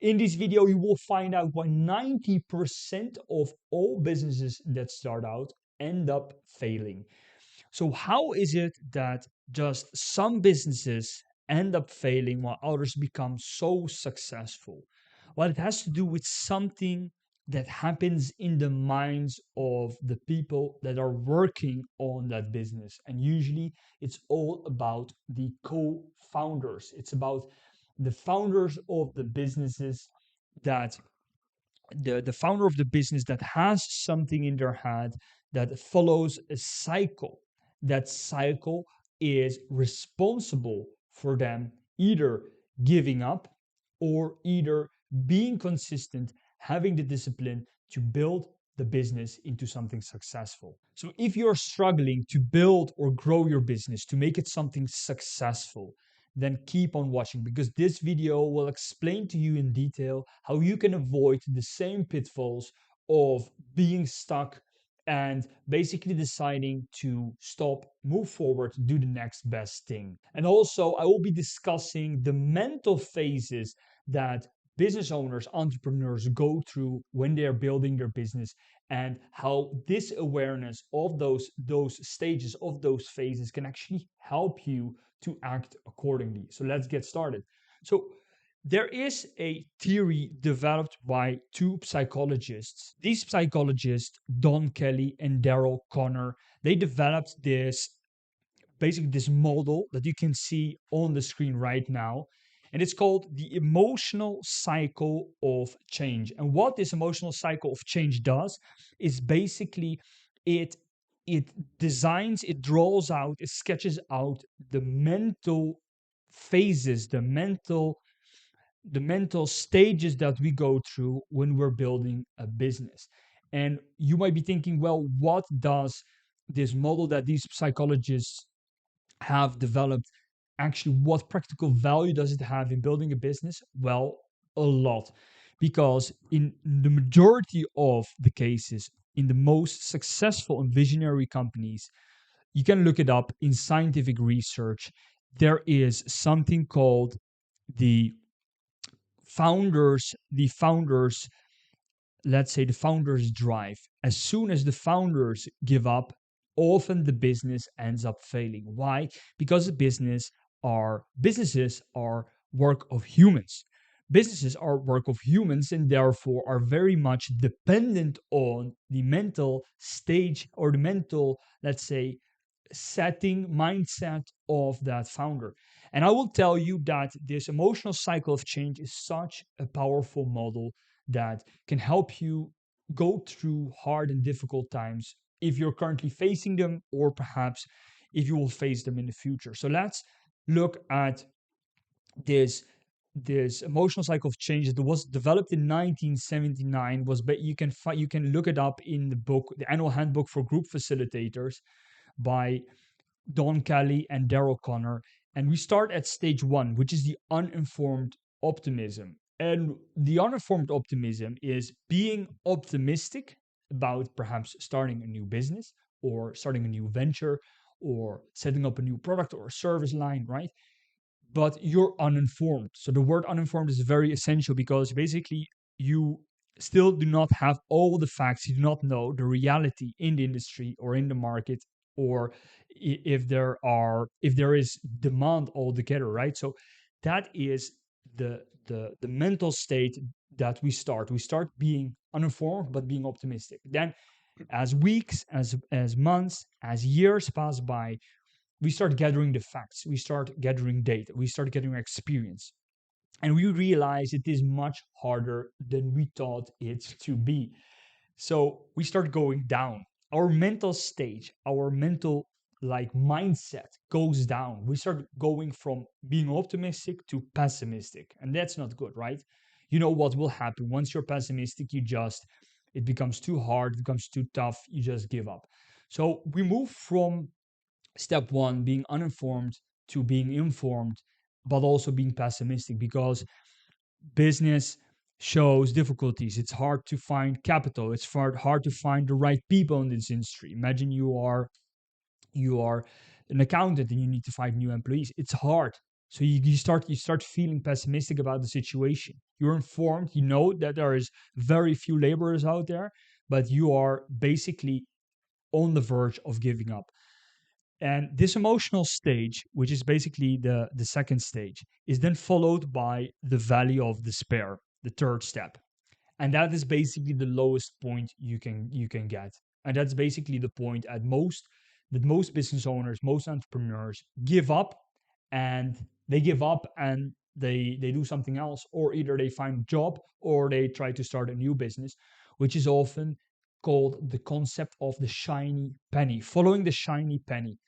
In this video, you will find out why 90% of all businesses that start out end up failing. So how is it that just some businesses end up failing while others become so successful? Well, it has to do with something that happens in the minds of the people that are working on that business. And usually it's all about the co-founders. It's about the founders of the businesses that the founder of the business that has something in their head that follows a cycle. That cycle is responsible for them either giving up or either being consistent, having the discipline to build the business into something successful. So if you're struggling to build or grow your business to make it something successful, then keep on watching, because this video will explain to you in detail how you can avoid the same pitfalls of being stuck and basically deciding to stop, move forward, do the next best thing. And also, I will be discussing the mental phases that business owners, entrepreneurs go through when they are building their business, and how this awareness of those stages, of those phases, can actually help you to act accordingly. So let's get started. So there is a theory developed by two psychologists. These psychologists, Don Kelly and Daryl Connor, they developed this model that you can see on the screen right now. And it's called the emotional cycle of change. And what this emotional cycle of change does is basically it it draws out, it sketches out the mental phases, the mental stages that we go through when we're building a business. And you might be thinking, well, what does this model that these psychologists have developed, actually, what practical value does it have in building a business? Well, a lot. Because in the majority of the cases, in the most successful and visionary companies, you can look it up in scientific research, there is something called the founders, let's say the founders drive. As soon as the founders give up, often the business ends up failing. Why? Because businesses are work of humans. Businesses are work of humans and therefore are very much dependent on the mental stage, or the mental, let's say, mindset of that founder. And I will tell you that this emotional cycle of change is such a powerful model that can help you go through hard and difficult times if you're currently facing them, or perhaps if you will face them in the future. So let's look at this emotional cycle of change that was developed in 1979. You can look it up in the book, the Annual Handbook for Group Facilitators, by Don Kelly and Daryl Connor. And we start at stage one, which is the uninformed optimism. And the uninformed optimism is being optimistic about perhaps starting a new business, or starting a new venture, or setting up a new product or service line, right? But you're uninformed. So the word uninformed is very essential, because basically you still do not have all the facts. You do not know the reality in the industry or in the market, or if there is demand altogether, right? So that is the mental state that we start being uninformed but being optimistic. Then as weeks, as months, as years pass by, we start gathering the facts, we start gathering data, we start gathering experience, and we realize it is much harder than we thought it to be. So we start going down. Our mental stage, our mental mindset goes down. We start going from being optimistic to pessimistic, and that's not good, right? You know what will happen once you're pessimistic? It becomes too hard, it becomes too tough, you just give up. So we move from step one, being uninformed, to being informed, but also being pessimistic, because business shows difficulties. It's hard to find capital. It's hard to find the right people in this industry. Imagine you are an accountant and you need to find new employees. It's hard. So you start feeling pessimistic about the situation. You're informed, you know that there is very few laborers out there, but you are basically on the verge of giving up. And this emotional stage, which is basically the second stage, is then followed by the valley of despair, the third step. And that is basically the lowest point you can get. And that's basically the point at most that most business owners, most entrepreneurs give up, and they give up and they do something else, or either they find a job or they try to start a new business, which is often called the concept of the shiny penny, following the shiny penny.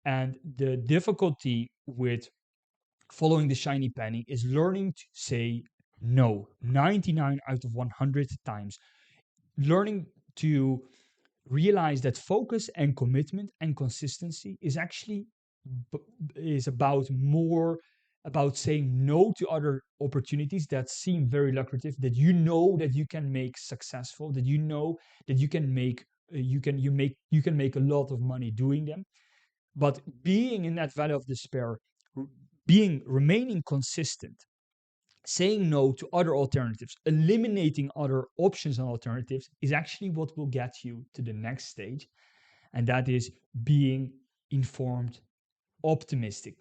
And the difficulty with following the shiny penny is learning to say no 99 out of 100 times. Learning to realize that focus and commitment and consistency is actually b- is about more about saying no to other opportunities that seem very lucrative, that you know that you can make successful, that you know that you can make you can make a lot of money doing them. But being in that valley of despair, being remaining consistent, saying no to other alternatives, eliminating other options and alternatives is actually what will get you to the next stage. And that is being informed, optimistic.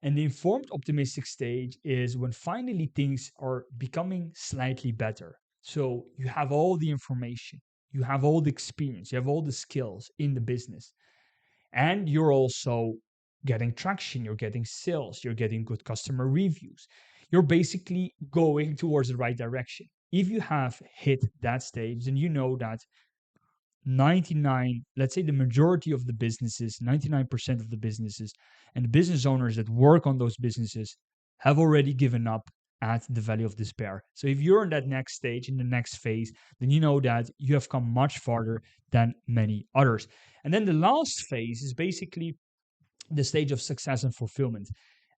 And the informed, optimistic stage is when finally things are becoming slightly better. So you have all the information, you have all the experience, you have all the skills in the business, and you're also getting traction, you're getting sales, you're getting good customer reviews. You're basically going towards the right direction. If you have hit that stage, then you know that 99, let's say the majority of the businesses, 99% of the businesses, and the business owners that work on those businesses have already given up at the valley of despair. So if you're in that next stage, in the next phase, then you know that you have come much farther than many others. And then the last phase is basically the stage of success and fulfillment.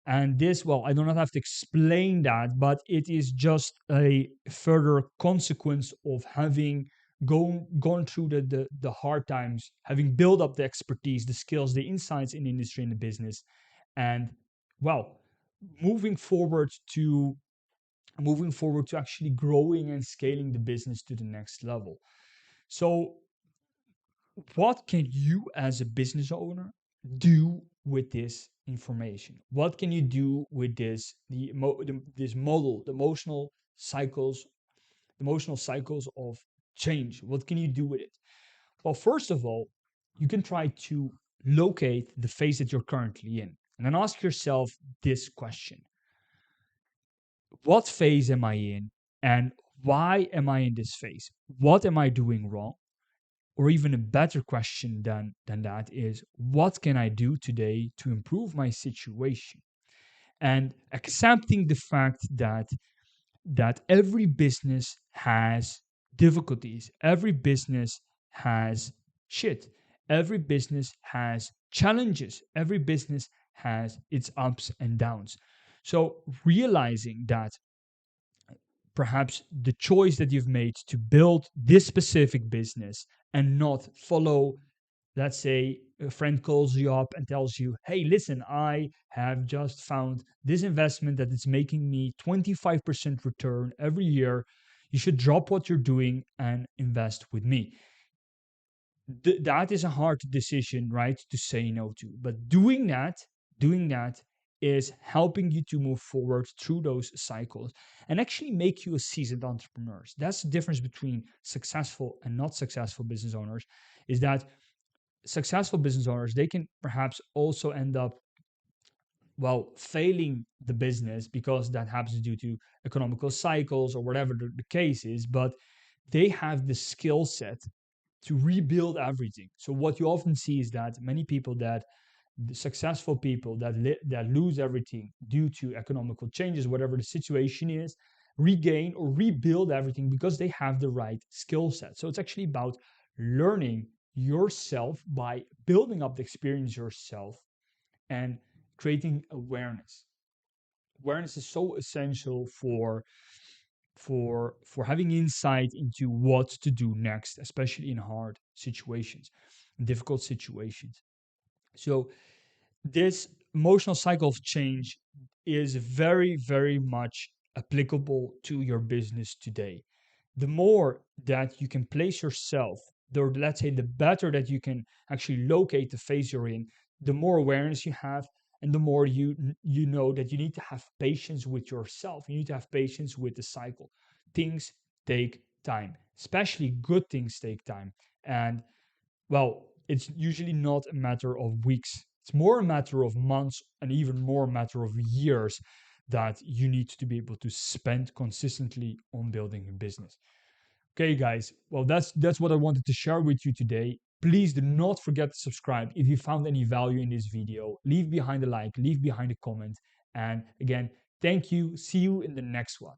And this, well, I do not have to explain that, but it is just a further consequence of having gone through the hard times, having built up the expertise, the skills, the insights in the industry and the business, and well, moving forward to actually growing and scaling the business to the next level. So what can you as a business owner do with this information? What can you do with this model, the emotional cycles of change? What can you do with it? Well, first of all, you can try to locate the phase that you're currently in, and then ask yourself this question: what phase am I in, and why am I in this phase? What am I doing wrong? Or even a better question than that is, what can I do today to improve my situation? And accepting the fact that every business has difficulties, every business has shit, every business has challenges, every business has its ups and downs. So realizing that perhaps the choice that you've made to build this specific business and not follow, let's say a friend calls you up and tells you, hey, listen, I have just found this investment that is making me 25% return every year. You should drop what you're doing and invest with me. That is a hard decision, right, to say no to. But doing that is helping you to move forward through those cycles and actually make you a seasoned entrepreneur. That's the difference between successful and not successful business owners, is that successful business owners, they can perhaps also end up, well, failing the business because that happens due to economical cycles or whatever the case is, but they have the skill set to rebuild everything. So what you often see is that many people, that the successful people that lose everything due to economical changes, whatever the situation is, regain or rebuild everything because they have the right skill set. So it's actually about learning yourself by building up the experience yourself and creating awareness. Awareness is so essential for having insight into what to do next, especially in hard situations, in difficult situations. So this emotional cycle of change is very, very much applicable to your business today. The more that you can place yourself, let's say the better that you can actually locate the phase you're in, the more awareness you have, and the more you know that you need to have patience with yourself. You need to have patience with the cycle. Things take time, especially good things take time. And well, it's usually not a matter of weeks. It's more a matter of months and even more a matter of years that you need to be able to spend consistently on building a business. Okay, guys. Well, that's what I wanted to share with you today. Please do not forget to subscribe if you found any value in this video. Leave behind a like, leave behind a comment. And again, thank you. See you in the next one.